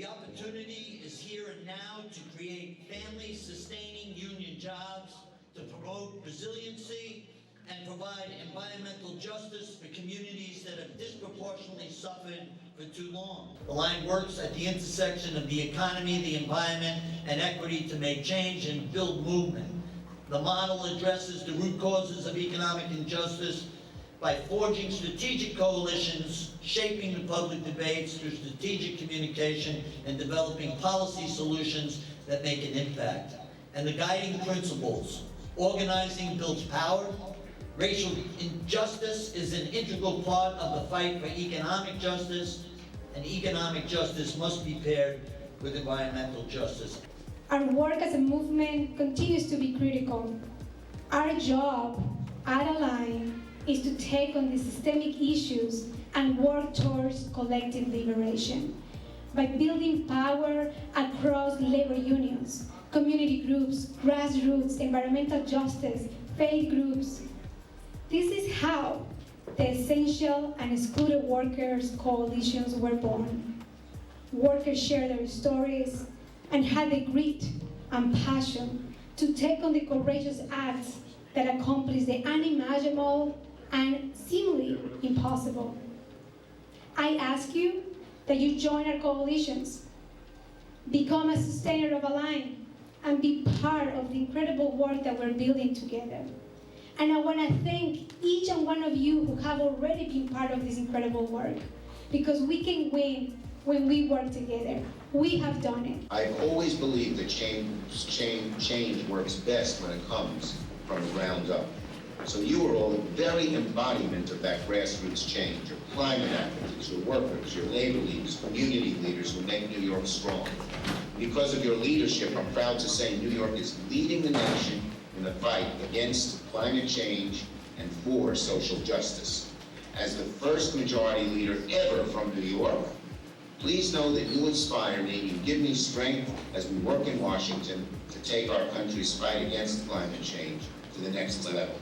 The opportunity is here and now to create family-sustaining union jobs, to promote resiliency, and provide environmental justice for communities that have disproportionately suffered for too long. The line works at the intersection of the economy, the environment, and equity to make change and build movement. The model addresses the root causes of economic injustice by forging strategic coalitions, shaping the public debates through strategic communication, and developing policy solutions that make an impact. And the guiding principles: organizing builds power, racial injustice is an integral part of the fight for economic justice, and economic justice must be paired with environmental justice. Our work as a movement continues to be critical. Our job at Align is to take on the systemic issues and work towards collective liberation by building power across labor unions, community groups, grassroots, environmental justice, faith groups. This is how the Essential and Excluded Workers coalitions were born. Workers share their stories and had the grit and passion to take on the courageous acts that accomplish the unimaginable and seemingly impossible. I ask you that you join our coalitions, become a sustainer of Align, and be part of the incredible work that we're building together. And I want to thank each and one of you who have already been part of this incredible work, because we can win when we work together. We have done it. I've always believed that change works best when it comes from the ground up. So you are all the very embodiment of that grassroots change. Your climate advocates, your workers, your labor leaders, community leaders who make New York strong. Because of your leadership, I'm proud to say New York is leading the nation in the fight against climate change and for social justice. As the first majority leader ever from New York, please know that you inspire me, you give me strength as we work in Washington to take our country's fight against climate change to the next level.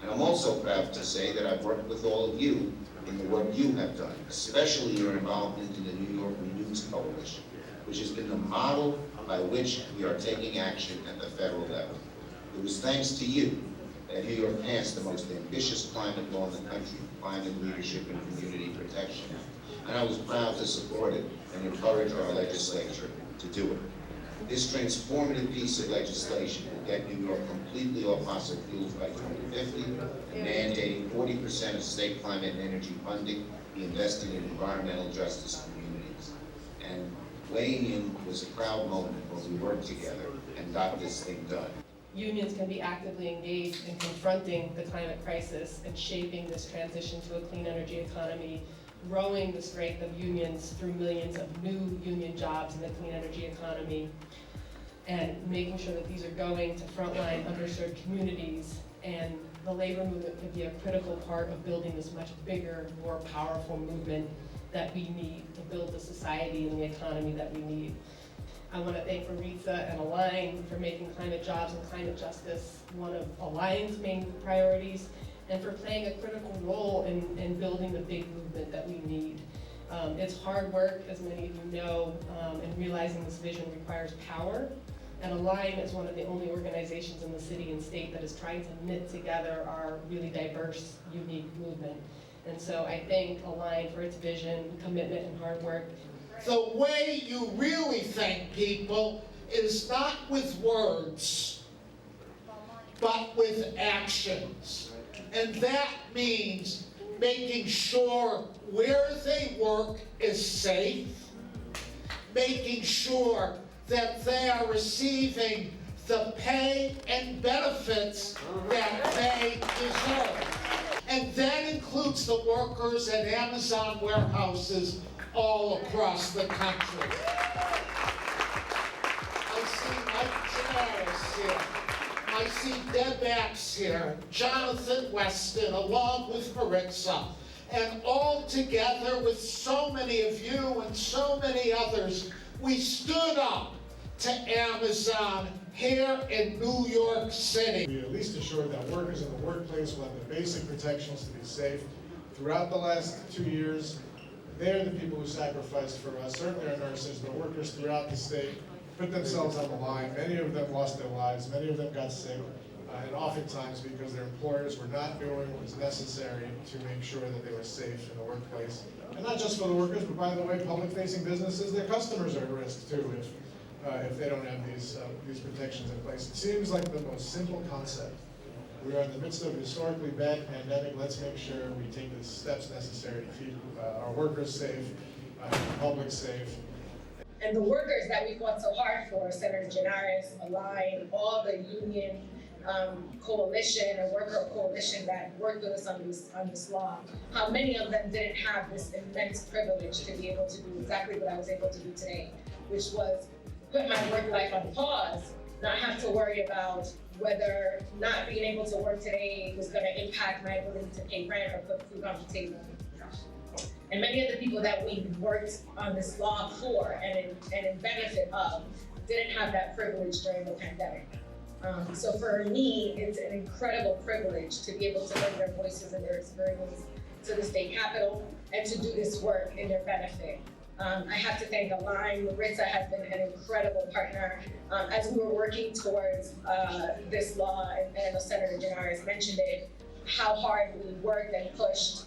And I'm also proud to say that I've worked with all of you in the work you have done, especially your involvement in the New York Renews Coalition, which has been the model by which we are taking action at the federal level. It was thanks to you that New York passed the most ambitious climate law in the country, climate leadership and community protection. And I was proud to support it and encourage our legislature to do it. This transformative piece of legislation will get New York completely off fossil fuels by 2050 and mandating 40% of state climate and energy funding be invested in environmental justice communities. And weighing in was a proud moment when we worked together and got this thing done. Unions can be actively engaged in confronting the climate crisis and shaping this transition to a clean energy economy, growing the strength of unions through millions of new union jobs in the clean energy economy, and making sure that these are going to frontline underserved communities. And the labor movement can be a critical part of building this much bigger, more powerful movement that we need to build the society and the economy that we need. I want to thank Maritza and Align for making climate jobs and climate justice one of Align's main priorities, and for playing a critical role in building the big movement that we need. It's hard work, as many of you know, and realizing this vision requires power. And Align is one of the only organizations in the city and state that is trying to knit together our really diverse, unique movement. And so I thank Align for its vision, commitment, and hard work. The way you really thank people is not with words, but with actions. And that means making sure where they work is safe, making sure that they are receiving the pay and benefits that they deserve. And that includes the workers at Amazon warehouses all across the country. I see Mike Janaris here. I see Deb Axe here, Jonathan Weston, along with Maritza. And all together with so many of you and so many others, we stood up to Amazon here in New York City. We at least assured that workers in the workplace will have the basic protections to be safe. Throughout the last 2 years, they're the people who sacrificed for us, certainly our nurses, but workers throughout the state put themselves on the line. Many of them lost their lives, many of them got sick, and oftentimes because their employers were not doing what was necessary to make sure that they were safe in the workplace. And not just for the workers, but by the way, public-facing businesses, their customers are at risk too if they don't have these protections in place. It seems like the most simple concept. We are in the midst of a historically bad pandemic. Let's make sure we take the steps necessary to keep our workers safe, the public safe. And the workers that we fought so hard for, Senator Janaris, Align, all the union coalition or worker coalition that worked with us on this law, how many of them didn't have this immense privilege to be able to do exactly what I was able to do today, which was put my work life on pause, not have to worry about whether not being able to work today was going to impact my ability to pay rent or put food on the table. And many of the people that we worked on this law for and in benefit of didn't have that privilege during the pandemic. So for me, it's an incredible privilege to be able to bring their voices and their experience to the state capitol and to do this work in their benefit. I have to thank Align. Maritza has been an incredible partner as we were working towards this law, and Senator Janaris mentioned it, how hard we worked and pushed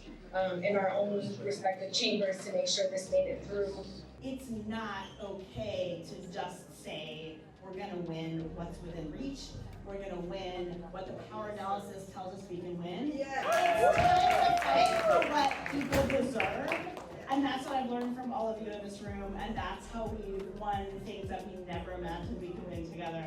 in our own respective chambers to make sure this made it through. It's not okay to just say, we're gonna win what's within reach, we're gonna win what the power analysis tells us we can win. Yes. It's time to fight for what people deserve. And that's what I've learned from all of you in this room, and that's how we won things that we never imagined we could win together.